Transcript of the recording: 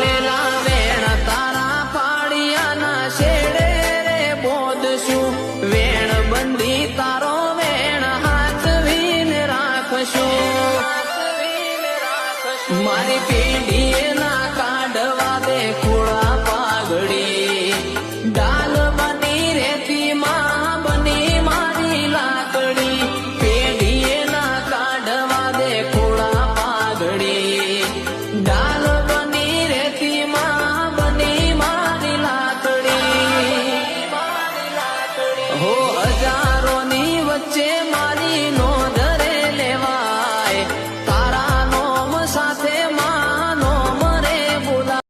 વાવેલા વેણ તારા પાડિયાના શેડે રે બોધશું વેણ બંધી તારો વેણ હાથવીને રાખશું મારી પેઢીએ